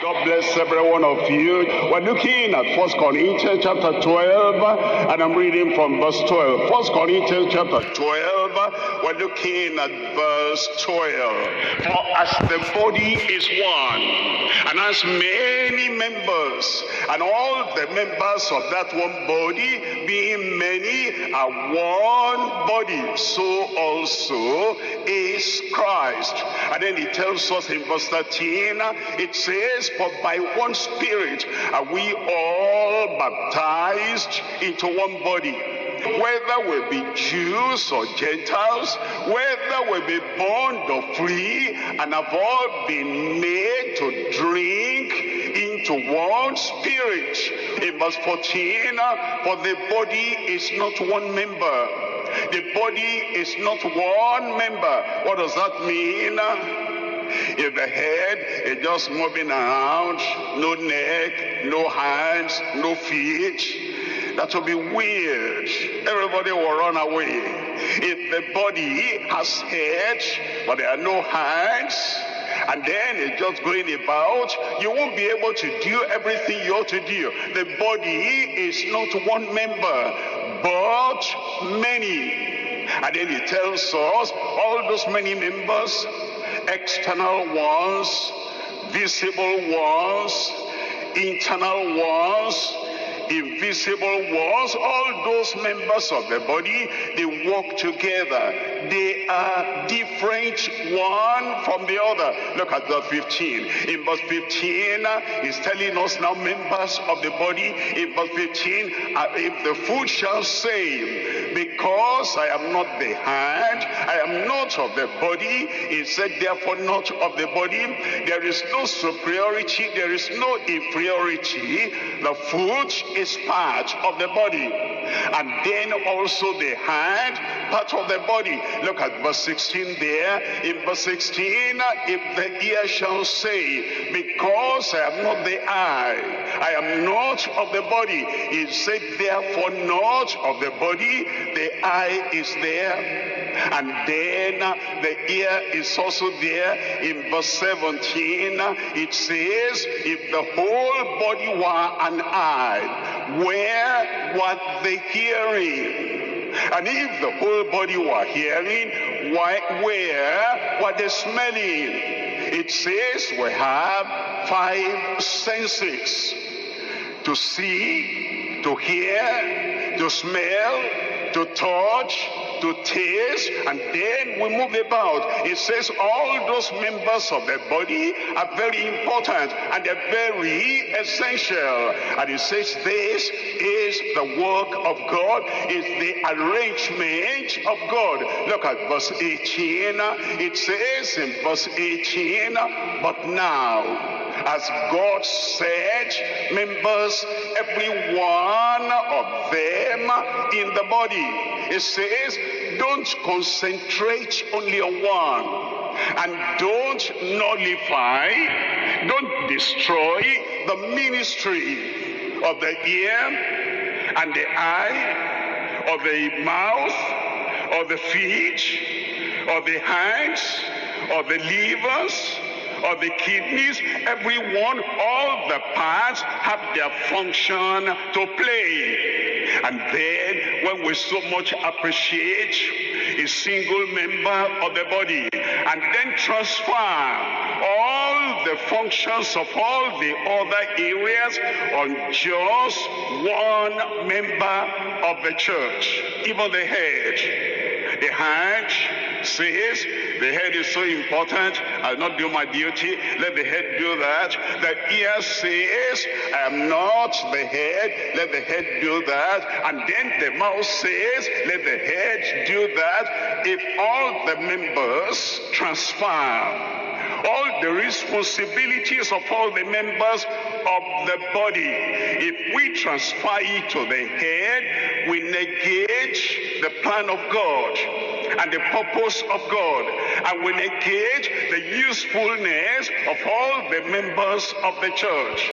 God bless every one of you. We're looking at 1 Corinthians chapter 12, and I'm reading from verse 12. 1 Corinthians chapter 12, we're looking at verse 12. For as the body is one, and has many members, and all the members of that one body, being many, are one body, so also is Christ. And then he tells us in verse 13, it says, for by one Spirit are we all baptized into one body, whether we be Jews or Gentiles, whether we be bond or free, and have all been made to drink into one Spirit. In verse 14, for the body is not one member. The body is not one member. What does that mean? If the head is just moving around, no neck, no hands, no feet, that will be weird. Everybody will run away. If the body has head, but there are no hands, and then it's just going about, you won't be able to do everything you ought to do. The body is not one member, but many. And then he tells us all those many members, external ones, visible ones, internal ones, invisible ones, all those members of the body, they work together. They are different one from the other. Look at verse 15. In verse 15, he's telling us now members of the body. In verse 15, if the foot shall say, because I am not the hand, I am not of the body, he said, therefore not of the body. There is no superiority, there is no inferiority. The foot is part of the body, and then also the hand, part of the body. Look at verse 16 there. In verse 16, if the ear shall say, because I am not the eye, I am not of the body, he said, therefore not of the body, the eye is there. And then the ear is also there. In verse 17, it says, if the whole body were an eye, where were the hearing? And if the whole body were hearing, where were the smelling? It says we have 5 senses: to see, to hear, to smell, to touch, to taste, and then we move about. It says all those members of the body are very important and they're very essential. And it says this is the work of God, is the arrangement of God. Look at verse 18. It says in verse 18, but now, as God said, members, every one of them in the body. It says, don't concentrate only on one, and don't nullify, don't destroy the ministry of the ear and the eye, or the mouth, or the feet, or the hands, or the livers, or the kidneys. Everyone, all the parts have their function to play. And then when we so much appreciate a single member of the body, and then transfer all the functions of all the other areas on just one member of the church, even the head. The hand says, the head is so important, I'll not do my duty, let the head do that. The ear says, I am not the head, let the head do that. And then the mouth says, let the head do that. If all the members transfer all the responsibilities of all the members of the body, if we transfer it to the head, we negate the plan of God and the purpose of God, and we negate the usefulness of all the members of the church.